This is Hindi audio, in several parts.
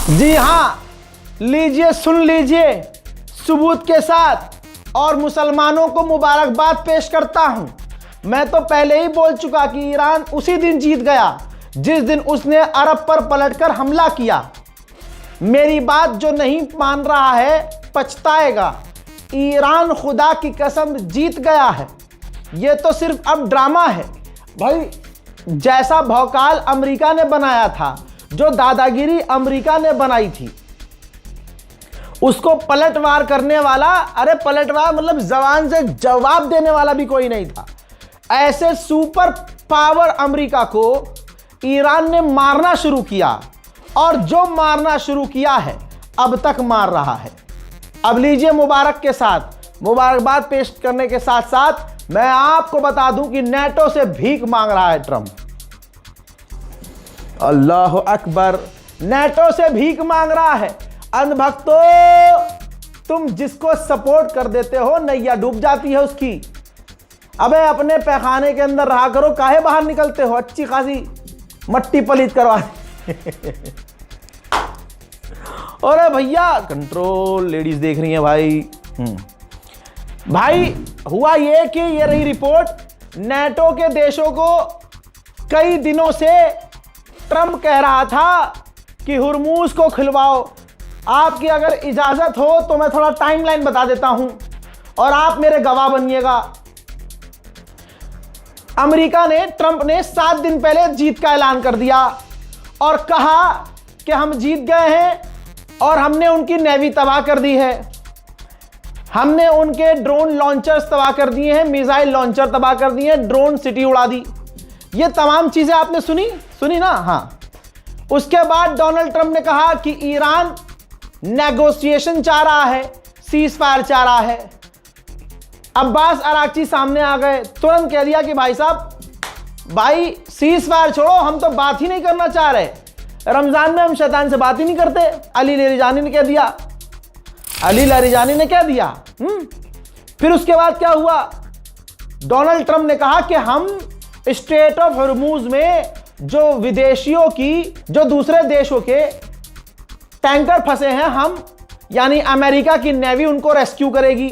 जी हां, लीजिए, सुन लीजिए सबूत के साथ, और मुसलमानों को मुबारकबाद पेश करता हूं। मैं तो पहले ही बोल चुका कि ईरान उसी दिन जीत गया जिस दिन उसने अरब पर पलटकर हमला किया। मेरी बात जो नहीं मान रहा है पछताएगा। ईरान खुदा की कसम जीत गया है। यह तो सिर्फ अब ड्रामा है भाई। जैसा भौकाल अमेरिका ने बनाया था, जो दादागिरी अमेरिका ने बनाई थी, उसको पलटवार करने वाला, अरे पलटवार मतलब जबान से जवाब देने वाला भी कोई नहीं था। ऐसे सुपर पावर अमेरिका को ईरान ने मारना शुरू किया, और जो मारना शुरू किया है अब तक मार रहा है। अब लीजिए मुबारक के साथ, मुबारकबाद पेश करने के साथ साथ मैं आपको बता दूं कि नेटो से भीख मांग रहा है ट्रंप। अल्लाह अकबर, नेटो से भीख मांग रहा है। अंधभक्तों, तुम जिसको सपोर्ट कर देते हो नैया डूब जाती है उसकी। अबे अपने पैखाने के अंदर रहा करो, काहे बाहर निकलते हो? अच्छी खासी मट्टी पलीत करवा अरे भैया कंट्रोल, लेडीज देख रही हैं भाई। भाई हुआ ये कि ये रही रिपोर्ट। नेटो के देशों को कई दिनों से ट्रंप कह रहा था कि हुर्मुज को खिलवाओ। आपकी अगर इजाजत हो तो मैं थोड़ा टाइमलाइन बता देता हूं और आप मेरे गवाह बनिएगा। अमेरिका ने, ट्रंप ने 7 दिन पहले जीत का ऐलान कर दिया और कहा कि हम जीत गए हैं और हमने उनकी नेवी तबाह कर दी है, हमने उनके ड्रोन लॉन्चर्स तबाह कर दिए हैं, मिसाइल लॉन्चर तबाह कर दिए हैं, ड्रोन सिटी उड़ा दी। ये तमाम चीजें आपने सुनी ना? हाँ। उसके बाद डोनाल्ड ट्रंप ने कहा कि ईरान नेगोशिएशन चाह रहा है, सीज फायर चाह रहा है। अब्बास अराक्ची सामने आ गए, तुरंत कह दिया कि भाई साहब, भाई सीज फायर छोड़ो, हम तो बात ही नहीं करना चाह रहे। रमजान में हम शैतान से बात ही नहीं करते। अली लारिजानी ने कह दिया, अली लारिजानी ने कह दिया। फिर उसके बाद क्या हुआ? डोनाल्ड ट्रंप ने कहा कि हम स्ट्रेट ऑफ हॉर्मुज में जो विदेशियों की, जो दूसरे देशों के टैंकर फंसे हैं, हम यानी अमेरिका की नेवी उनको रेस्क्यू करेगी।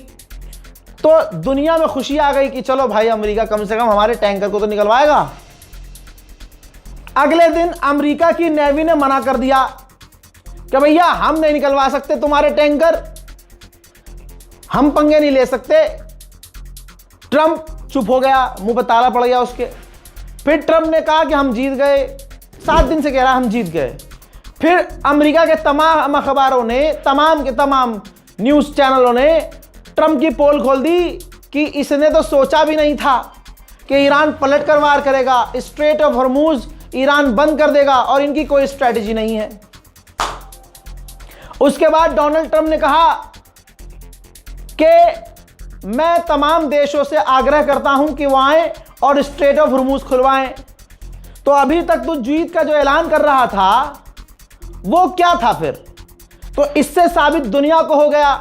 तो दुनिया में खुशी आ गई कि चलो भाई, अमेरिका कम से कम हमारे टैंकर को तो निकलवाएगा। अगले दिन अमेरिका की नेवी ने मना कर दिया कि भैया हम नहीं निकलवा सकते तुम्हारे टैंकर, हम पंगे नहीं ले सकते। ट्रंप चुप हो गया, मुंह पर ताला पड़ गया उसके। फिर ट्रंप ने कहा कि हम जीत गए। 7 दिन से कह रहा हम जीत गए। फिर अमेरिका के तमाम अखबारों ने, तमाम के तमाम न्यूज चैनलों ने ट्रंप की पोल खोल दी कि इसने तो सोचा भी नहीं था कि ईरान पलट कर वार करेगा, स्ट्रेट ऑफ हॉर्मुज ईरान बंद कर देगा और इनकी कोई स्ट्रेटजी नहीं है। उसके बाद डोनाल्ड ट्रंप ने कहा कि मैं तमाम देशों से आग्रह करता हूं कि वो आए और स्ट्रेट ऑफ हॉर्मुज खुलवाएं। तो अभी तक तो जीत का जो ऐलान कर रहा था वो क्या था फिर? तो इससे साबित दुनिया को हो गया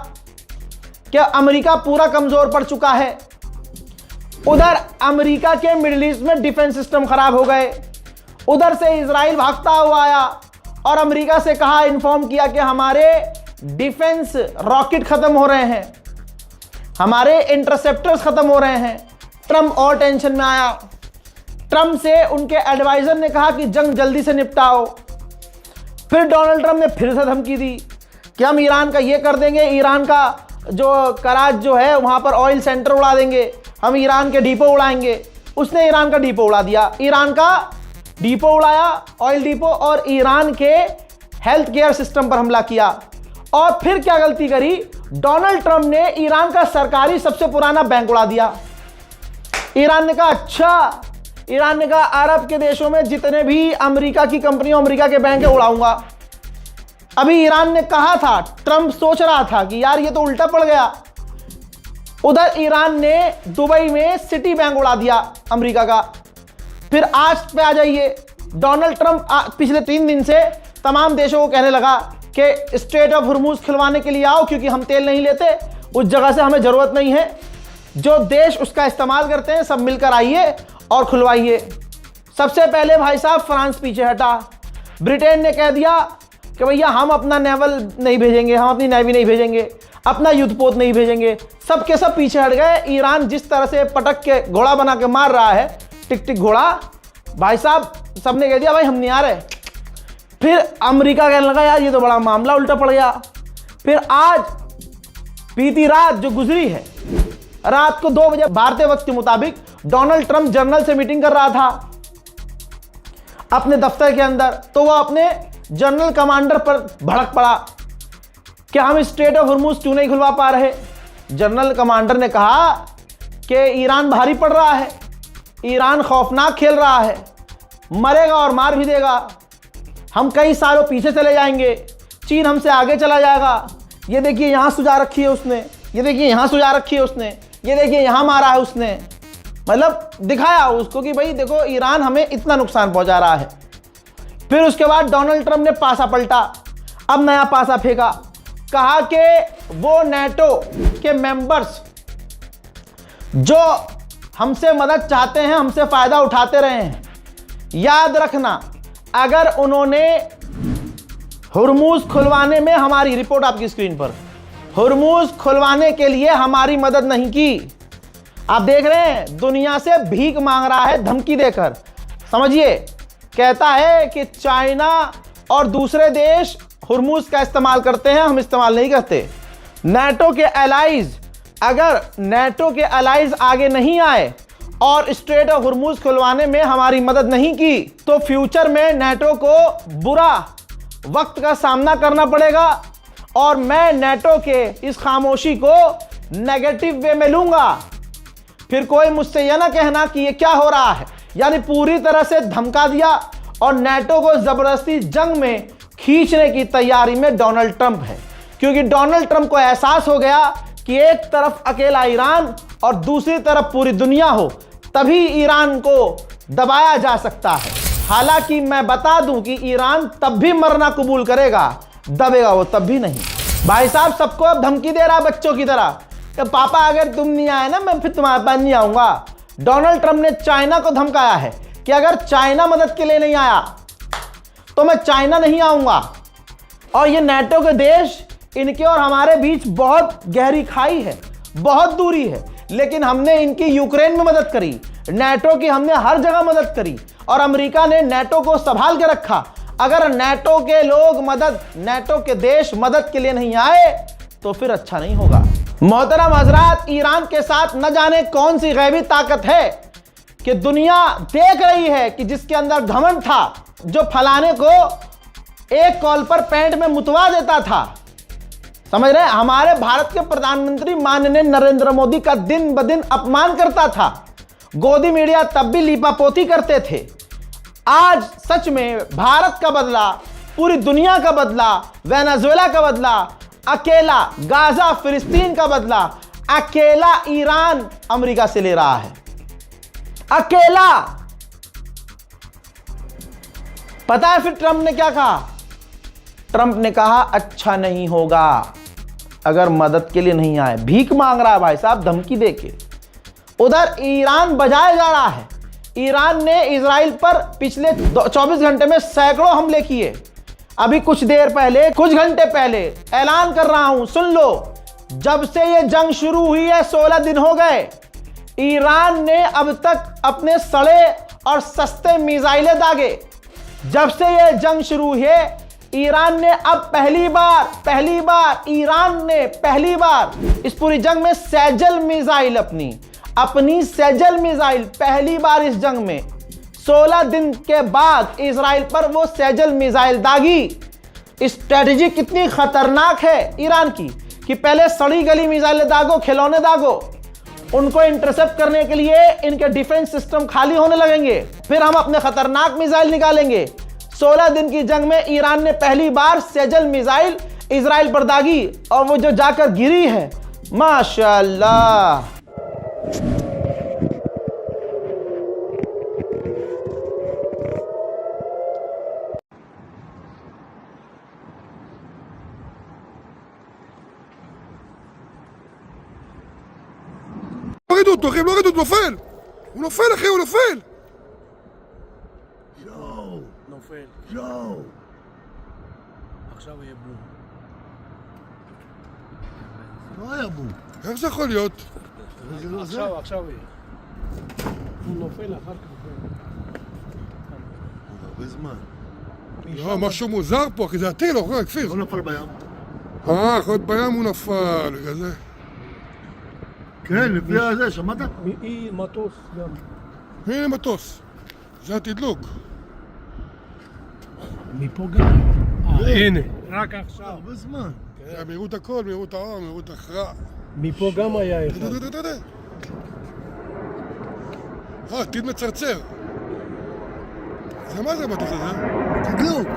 कि अमेरिका पूरा कमजोर पड़ चुका है। उधर अमेरिका के मिडिल ईस्ट में डिफेंस सिस्टम खराब हो गए, उधर से इजराइल भागता हुआ आया और अमेरिका से कहा, इन्फॉर्म किया कि हमारे डिफेंस रॉकेट खत्म हो रहे हैं, हमारे इंटरसेप्टर्स खत्म हो रहे हैं। ट्रंप और टेंशन में आया। ट्रंप से उनके एडवाइजर ने कहा कि जंग जल्दी से निपटाओ। फिर डोनाल्ड ट्रंप ने फिर से धमकी दी कि हम ईरान का ये कर देंगे, ईरान का जो कराच जो है वहां पर ऑयल सेंटर उड़ा देंगे, हम ईरान के डिपो उड़ाएंगे। उसने ईरान का डिपो उड़ा दिया, ईरान का डिपो उड़ाया, ऑयल डिपो, और ईरान के हेल्थ केयर सिस्टम पर हमला किया। और फिर क्या गलती करी? डोनाल्ड ट्रंप ने ईरान का सरकारी सबसे पुराना बैंक उड़ा दिया। ईरान ने कहा अच्छा, ईरान ने कहा अरब के देशों में जितने भी अमेरिका की कंपनियों, अमेरिका के बैंक है, उड़ाऊंगा। अभी ईरान ने कहा था, ट्रंप सोच रहा था कि यार ये तो उल्टा पड़ गया। उधर ईरान ने दुबई में सिटी बैंक उड़ा दिया अमेरिका का। फिर आज पे आ जाइए, डोनाल्ड ट्रंप पिछले 3 दिन से तमाम देशों को कहने लगा कि स्ट्रेट ऑफ हॉर्मुज खिलवाने के लिए आओ, क्योंकि हम तेल नहीं लेते, उस जगह से हमें जरूरत नहीं है। जो देश उसका इस्तेमाल करते हैं सब मिलकर आइए और खुलवाइए। सबसे पहले भाई साहब फ्रांस पीछे हटा। ब्रिटेन ने कह दिया कि भैया हम अपना नेवल नहीं भेजेंगे, हम अपनी नेवी नहीं भेजेंगे, अपना युद्धपोत नहीं भेजेंगे। सब के सब पीछे हट गए। ईरान जिस तरह से पटक के घोड़ा बना के मार रहा है, टिक टिक घोड़ा, भाई साहब सबने कह दिया भाई हम नहीं आ रहे। फिर अमेरिका कहने लगा यार ये तो बड़ा मामला उल्टा पड़ गया। फिर आज बीती रात जो गुजरी है, रात को 2 बजे भारतीय वक्त के मुताबिक डोनाल्ड ट्रंप जनरल से मीटिंग कर रहा था अपने दफ्तर के अंदर। तो वह अपने जनरल कमांडर पर भड़क पड़ा कि हम स्ट्रेट ऑफ हॉर्मज़ क्यों नहीं खुलवा पा रहे। जनरल कमांडर ने कहा कि ईरान भारी पड़ रहा है, ईरान खौफनाक खेल रहा है, मरेगा और मार भी देगा, हम कई सालों पीछे चले जाएंगे, चीन हमसे आगे चला जाएगा। ये देखिए यहाँ सुझा रखी है उसने, ये देखिए यहाँ सुझा रखी है उसने, ये देखिए यहाँ मारा है उसने। मतलब दिखाया उसको कि भाई देखो ईरान हमें इतना नुकसान पहुंचा रहा है। फिर उसके बाद डोनाल्ड ट्रंप ने पासा पलटा, अब नया पासा फेंका, कहा कि वो नेटो के मेंबर्स जो हमसे मदद चाहते हैं, हमसे फायदा उठाते रहे हैं, याद रखना अगर उन्होंने हुर्मुज़ खुलवाने में हमारी, रिपोर्ट आपकी स्क्रीन पर, हुर्मुज़ खुलवाने के लिए हमारी मदद नहीं की, आप देख रहे हैं दुनिया से भीख मांग रहा है धमकी देकर। समझिए, कहता है कि चाइना और दूसरे देश हुर्मुज़ का इस्तेमाल करते हैं, हम इस्तेमाल नहीं करते। नेटो के एलाइज, अगर नेटो के एलाइज आगे नहीं आए और स्ट्रेट ऑफ हुर्मुज़ खुलवाने में हमारी मदद नहीं की तो फ्यूचर में नेटो को बुरा वक्त का सामना करना पड़ेगा और मैं नेटो के इस खामोशी को नेगेटिव वे में लूंगा। फिर कोई मुझसे यह ना कहना कि ये क्या हो रहा है। यानी पूरी तरह से धमका दिया और नेटो को जबरदस्ती जंग में खींचने की तैयारी में डोनाल्ड ट्रंप है, क्योंकि डोनाल्ड ट्रंप को एहसास हो गया कि एक तरफ अकेला ईरान और दूसरी तरफ पूरी दुनिया हो तभी ईरान को दबाया जा सकता है। हालांकि मैं बता दूं कि ईरान तब भी मरना कबूल करेगा, दबेगा वो तब भी नहीं। भाई साहब सबको अब धमकी दे रहा बच्चों की तरह कि पापा अगर तुम नहीं आए ना मैं फिर तुम्हारे पास नहीं आऊंगा। डोनाल्ड ट्रंप ने चाइना को धमकाया है कि अगर चाइना मदद के लिए नहीं आया तो मैं चाइना नहीं आऊंगा। और ये नेटो के देश, इनके और हमारे बीच बहुत गहरी खाई है, बहुत दूरी है, लेकिन हमने इनकी यूक्रेन में मदद करी, नेटो की हमने हर जगह मदद करी और अमेरिका ने नेटो को संभाल के रखा। अगर नेटो के लोग मदद, नेटो के देश मदद के लिए नहीं आए तो फिर अच्छा नहीं होगा। मोहतरम हजरात, ईरान के साथ न जाने कौन सी गैबी ताकत है कि दुनिया देख रही है कि जिसके अंदर घमंड था, जो फलाने को एक कॉल पर पैंट में मुतवा देता था। समझ रहे हैं, हमारे भारत के प्रधानमंत्री माननीय नरेंद्र मोदी का दिन ब दिन अपमान करता था। गोदी मीडिया तब भी लीपापोती करते थे। आज सच में भारत का बदला, पूरी दुनिया का बदला, वेनेजुएला का बदला, अकेला गाजा फिलिस्तीन का बदला अकेला ईरान अमेरिका से ले रहा है। अकेला। पता है फिर ट्रंप ने क्या कहा? ट्रंप ने कहा अच्छा नहीं होगा अगर मदद के लिए नहीं आए। भीख मांग रहा है भाई साहब, धमकी देके। उधर ईरान बजाए जा रहा है। ईरान ने इजराइल पर पिछले 24 घंटे में सैकड़ों हमले किए। अभी कुछ देर पहले, कुछ घंटे पहले ऐलान कर रहा हूं, सुन लो, जब से यह जंग शुरू हुई है 16 दिन हो गए, ईरान ने अब तक अपने सड़े और सस्ते मिसाइलें दागे। जब से यह जंग शुरू है ईरान ने अब पहली बार ईरान ने पहली बार इस पूरी जंग में सैजल मिसाइल, अपनी सैजल मिसाइल पहली बार इस जंग में 16 दिन के बाद इजराइल पर वो सैजल मिसाइल दागी। स्ट्रेटजी कितनी खतरनाक है ईरान की कि पहले सड़ी गली मिसाइलें दागो, खिलौने दागो, उनको इंटरसेप्ट करने के लिए इनके डिफेंस सिस्टम खाली होने लगेंगे, फिर हम अपने खतरनाक मिसाइल निकालेंगे। 16 दिन की जंग में ईरान ने पहली बार सैजल मिसाइल इजराइल पर दागी और वो जो जाकर गिरी है, माशाअल्लाह। לא ראיתו, אחי, לא ראיתו, הוא נופל! הוא נופל, אחי, הוא נופל! נופל. עכשיו יהיה בום. לא היה בום. איך זה יכול להיות? זה לא זה. עכשיו יהיה. הוא נופל אחר כך. הרבה זמן. לא, משהו מוזר פה, כי זה הטיל, אוקיי, כפיר. לא נפל בים. יכול להיות בים הוא נפל, בגלל זה. כן, לפי הזה, שמעת? היא מטוס גם. הנה מטוס. זה התדלוק. מפה גם. הנה. רק עכשיו. הרבה זמן. זה מהירות הכל, מהירות האור, מהירות הכרעה. מפה גם היה אחד. טיל מצרצר. זה מה זה המטוס הזה? תדלוק.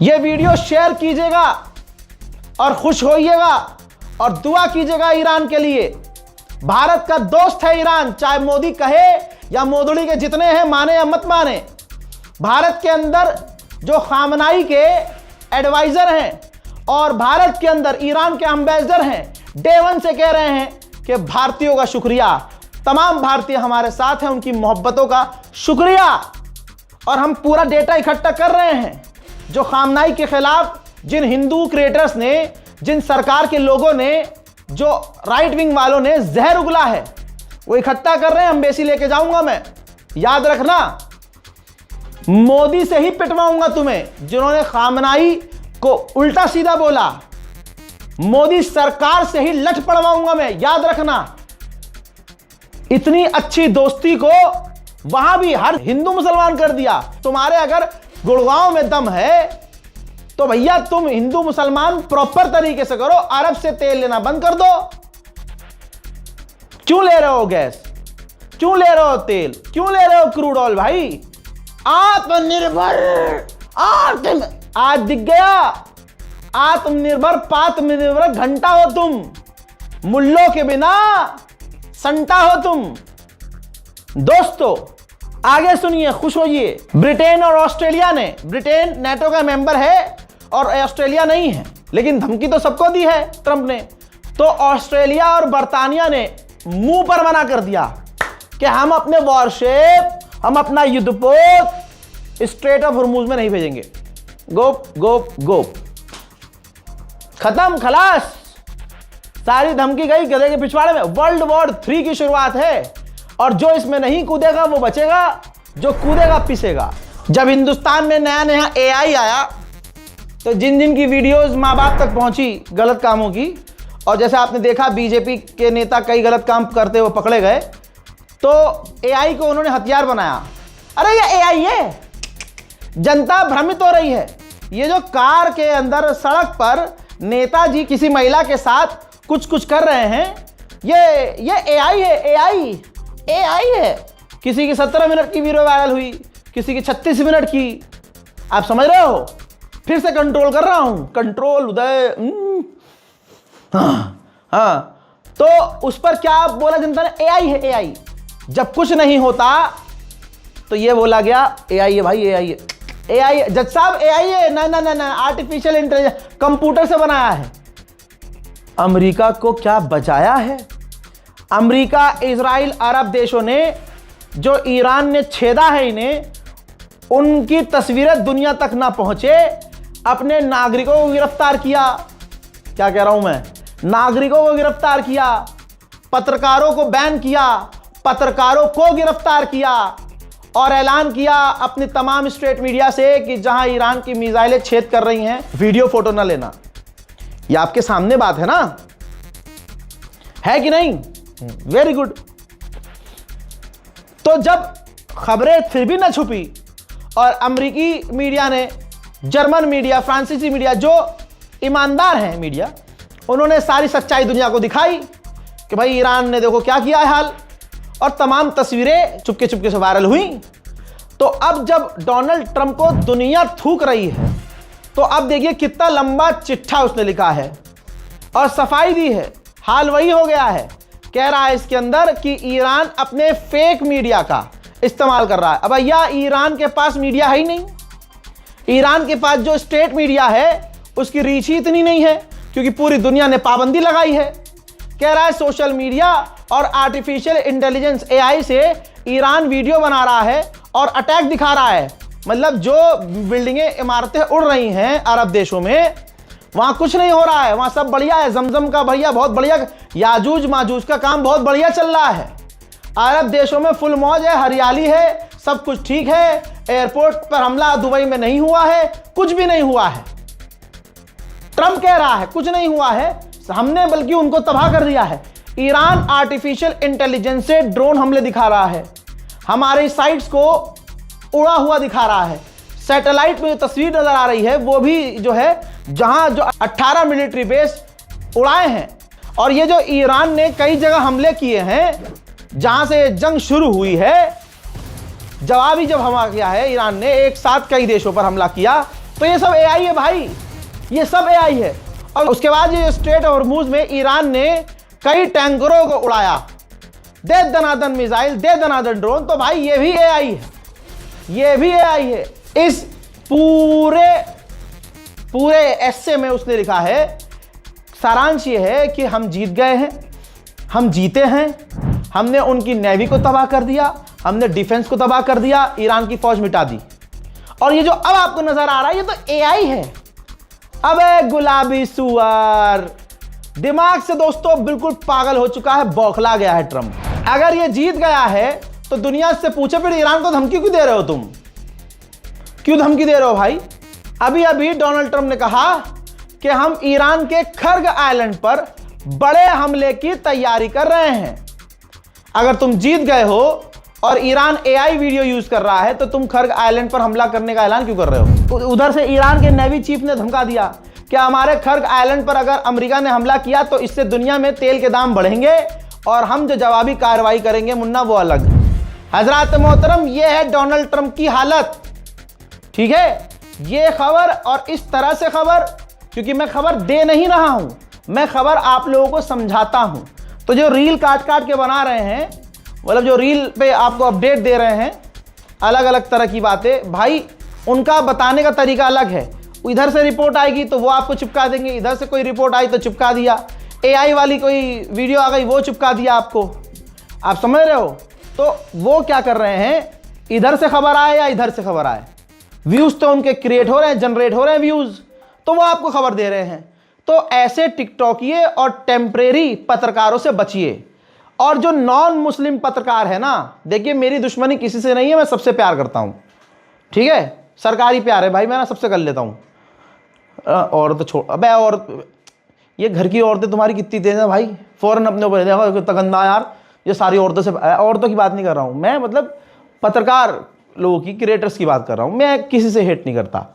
ये वीडियो शेयर कीजिएगा और खुश होइएगा और दुआ कीजिएगा ईरान के लिए। भारत का दोस्त है ईरान, चाहे मोदी कहे या मोदड़ी के जितने हैं माने या मत माने। भारत के अंदर जो खामनाई के एडवाइजर हैं और भारत के अंदर ईरान के एम्बेसडर हैं, डे वन से कह रहे हैं कि भारतीयों का शुक्रिया, तमाम भारतीय हमारे साथ हैं, उनकी मोहब्बतों का शुक्रिया। और हम पूरा डेटा इकट्ठा कर रहे हैं जो खामनाई के खिलाफ जिन हिंदू क्रिएटर्स ने, जिन सरकार के लोगों ने, जो राइट विंग वालों ने जहर उगला है, वो इकट्ठा कर रहे हैं। एम्बेसी लेके जाऊंगा मैं, याद रखना, मोदी से ही पिटवाऊंगा तुम्हें जिन्होंने खामनाई को उल्टा सीधा बोला। मोदी सरकार से ही लठ पड़वाऊंगा मैं, याद रखना। इतनी अच्छी दोस्ती को वहां भी हर हिंदू मुसलमान कर दिया। तुम्हारे अगर गुड़गांव में दम है तो भैया तुम हिंदू मुसलमान प्रॉपर तरीके से करो, अरब से तेल लेना बंद कर दो। क्यों ले रहे हो गैस, क्यों ले रहे हो तेल, क्यों ले रहे हो क्रूड ऑयल? भाई आत्मनिर्भर, आज दिख गया, आत्मनिर्भर पात्मनिर्भर घंटा हो तुम, मुल्लों के बिना संटा हो तुम। दोस्तों आगे सुनिए, खुश होइए। ब्रिटेन और ऑस्ट्रेलिया ने, ब्रिटेन नेटो का मेंबर है और ऑस्ट्रेलिया नहीं है, लेकिन धमकी तो सबको दी है ट्रंप ने। तो ऑस्ट्रेलिया और बर्तानिया ने मुंह पर मना कर दिया कि हम अपने वॉरशिप, हम अपना युद्धपोत स्ट्रेट ऑफ हॉर्मुज में नहीं भेजेंगे। गोप गोप गोप, खत्म, खलास, सारी धमकी गई गधे के पिछवाड़े में। वर्ल्ड वॉर 3 की शुरुआत है और जो इसमें नहीं कूदेगा वो बचेगा, जो कूदेगा पिसेगा। जब हिंदुस्तान में नया नया एआई आया तो जिन जिन की वीडियोस माँ बाप तक पहुंची गलत कामों की, और जैसे आपने देखा बीजेपी के नेता कई गलत काम करते हुए पकड़े गए, तो एआई को उन्होंने हथियार बनाया। अरे ये एआई है, जनता भ्रमित हो रही है। ये जो कार के अंदर सड़क पर नेताजी किसी महिला के साथ कुछ कुछ कर रहे हैं, ये एआई है, एआई है। किसी की 17 मिनट की वीडियो वायरल हुई, किसी की 36 मिनट की। आप समझ रहे हो? फिर से कंट्रोल कर रहा हूं, कंट्रोल उदय। हाँ, तो उस पर क्या बोला जनता ने? एआई है, एआई। जब कुछ नहीं होता तो ये बोला गया एआई है भाई, एआई है, एआई। जज साहब एआई है, ना, आर्टिफिशियल इंटेलिजेंस, कंप्यूटर से बनाया है। अमेरिका को क्या बचाया है? अमेरिका, इजराइल, अरब देशों ने, जो ईरान ने छेदा है इन्हें, उनकी तस्वीरें दुनिया तक ना पहुंचे, अपने नागरिकों को गिरफ्तार किया। क्या कह रहा हूं मैं? नागरिकों को गिरफ्तार किया, पत्रकारों को बैन किया, पत्रकारों को गिरफ्तार किया और ऐलान किया अपनी तमाम स्टेट मीडिया से कि जहां ईरान की मिसाइलें छेद कर रही हैं, वीडियो फोटो ना लेना। ये आपके सामने बात है ना, है कि नहीं? Very good. तो जब खबरें फिर भी ना छुपी और अमेरिकी मीडिया ने, जर्मन मीडिया, फ्रांसीसी मीडिया, जो ईमानदार हैं मीडिया, उन्होंने सारी सच्चाई दुनिया को दिखाई कि भाई ईरान ने देखो क्या किया है हाल, और तमाम तस्वीरें चुपके चुपके से वायरल हुई। तो अब जब डोनाल्ड ट्रंप को दुनिया थूक रही है, तो अब देखिए कितना लंबा चिट्ठा उसने लिखा है और सफाई दी है। हाल वही हो गया है, कह रहा है इसके अंदर कि ईरान अपने फेक मीडिया का इस्तेमाल कर रहा है। अब भैया ईरान के पास मीडिया है ही नहीं, ईरान के पास जो स्टेट मीडिया है उसकी रीच ही इतनी नहीं है, क्योंकि पूरी दुनिया ने पाबंदी लगाई है। कह रहा है सोशल मीडिया और आर्टिफिशियल इंटेलिजेंस AI से ईरान वीडियो बना रहा है और अटैक दिखा रहा है। मतलब जो बिल्डिंगें इमारतें उड़ रही हैं अरब देशों में, वहां कुछ नहीं हो रहा है, वहां सब बढ़िया है। जमजम का भैया बहुत बढ़िया, याजूज माजूज का काम बहुत बढ़िया चल रहा है। अरब देशों में फुल मौज है, हरियाली है, सब कुछ ठीक है। एयरपोर्ट पर हमला दुबई में नहीं हुआ है, कुछ भी नहीं हुआ है। ट्रंप कह रहा है कुछ नहीं हुआ है, हमने बल्कि उनको तबाह कर दिया है। ईरान आर्टिफिशियल इंटेलिजेंस से ड्रोन हमले दिखा रहा है, हमारी साइट्स को उड़ा हुआ दिखा रहा है। सैटेलाइट में जो तस्वीर नजर आ रही है वो भी जो है जहां जो 18 मिलिट्री बेस उड़ाए हैं। और ये जो ईरान ने कई जगह हमले किए हैं जहां से जंग शुरू हुई है, जवाबी जब हमला किया है ईरान ने, एक साथ कई देशों पर हमला किया, तो ये सब AI है भाई, ये सब AI है। और उसके बाद ये स्ट्रेट ऑफ हॉर्मुज में ईरान ने कई टैंकरों को उड़ाया, दे दनादन मिसाइल, दे दनादन ड्रोन, तो भाई ये भी AI है, ये भी AI है। इस पूरे ऐसे में उसने लिखा है, सारांश ये है कि हम जीत गए हैं, हम जीते हैं, हमने उनकी नेवी को तबाह कर दिया, हमने डिफेंस को तबाह कर दिया, ईरान की फौज मिटा दी। और ये जो अब आपको नजर आ रहा है ये तो AI है। अबे गुलाबी सुअर, दिमाग से दोस्तों बिल्कुल पागल हो चुका है, बौखला गया है ट्रंप। अगर ये जीत गया है तो दुनिया से पूछे फिर ईरान को धमकी क्यों दे रहे हो तुम, क्यों धमकी दे रहे हो भाई? अभी अभी डोनाल्ड ट्रंप ने कहा कि हम ईरान के खर्ग आइलैंड पर बड़े हमले की तैयारी कर रहे हैं। अगर तुम जीत गए हो और ईरान AI वीडियो यूज कर रहा है तो तुम खर्ग आइलैंड पर हमला करने का ऐलान क्यों कर रहे हो? उधर से ईरान के नेवी चीफ ने धमका दिया कि हमारे खर्ग आइलैंड पर अगर अमेरिका ने हमला किया तो इससे दुनिया में तेल के दाम बढ़ेंगे और हम जो जवाबी कार्रवाई करेंगे मुन्ना वो अलग। हजरात मोहतरम, ये है डोनाल्ड ट्रंप की हालत, ठीक है। ये खबर और इस तरह से खबर, क्योंकि मैं खबर दे नहीं रहा हूं, मैं खबर आप लोगों को समझाता हूं। तो जो रील काट काट के बना रहे हैं, मतलब जो रील पे आपको अपडेट दे रहे हैं अलग अलग तरह की बातें, भाई उनका बताने का तरीका अलग है। इधर से रिपोर्ट आएगी तो वो आपको चिपका देंगे, इधर से कोई रिपोर्ट आई तो चिपका दिया, AI वाली कोई वीडियो आ गई वो चिपका दिया आपको। आप समझ रहे हो? तो वो क्या कर रहे हैं, इधर से खबर आए या इधर से खबर आए, व्यूज तो उनके क्रिएट हो रहे हैं, जनरेट हो रहे हैं व्यूज, तो वो आपको खबर दे रहे हैं। तो ऐसे टिकटॉकिए और टेम्परेरी पत्रकारों से बचिए। और जो नॉन मुस्लिम पत्रकार है ना, देखिए मेरी दुश्मनी किसी से नहीं है, मैं सबसे प्यार करता हूं, ठीक है, सरकारी प्यार है भाई, मैं ना सबसे कर लेता हूं। औरत छोड़, अबे और ये घर की औरतें तुम्हारी कितनी तेज है भाई, फौरन अपने ऊपर देखो गंदा यार, ये सारी औरतों से, औरतों की बात नहीं कर रहा हूं मैं, मतलब पत्रकार लोगों की, क्रिएटर्स की बात कर रहा हूं मैं, किसी से हेट नहीं करता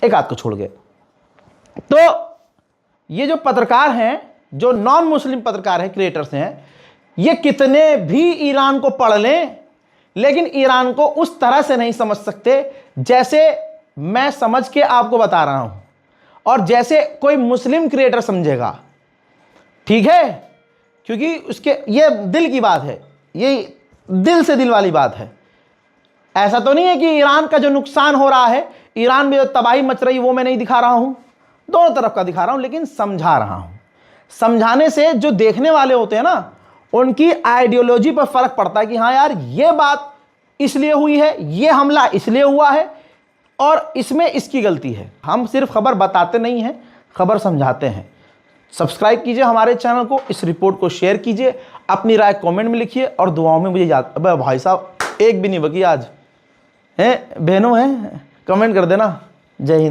एक आध को छोड़ के। तो ये जो पत्रकार हैं, जो नॉन मुस्लिम पत्रकार हैं, क्रिएटर्स हैं, ये कितने भी ईरान को पढ़ लें लेकिन ईरान को उस तरह से नहीं समझ सकते जैसे मैं समझ के आपको बता रहा हूं और जैसे कोई मुस्लिम क्रिएटर समझेगा, ठीक है, क्योंकि उसके ये दिल की बात है, ये दिल से दिल वाली बात है। ऐसा तो नहीं है कि ईरान का जो नुकसान हो रहा है, ईरान में जो तबाही मच रही वो मैं नहीं दिखा रहा हूं, दोनों तरफ का दिखा रहा हूं, लेकिन समझा रहा हूं। समझाने से जो देखने वाले होते हैं ना, उनकी आइडियोलॉजी पर फर्क पड़ता है कि हाँ यार ये बात इसलिए हुई है, ये हमला इसलिए हुआ है और इसमें इसकी गलती है। हम सिर्फ खबर बताते नहीं हैं, खबर समझाते हैं। सब्सक्राइब कीजिए हमारे चैनल को, इस रिपोर्ट को शेयर कीजिए, अपनी राय कमेंट में लिखिए और दुआओं में मुझे याद। अबे भाई साहब एक भी नहीं बकी आज, हैं बहनों हैं, कमेंट कर देना। जय हिंद।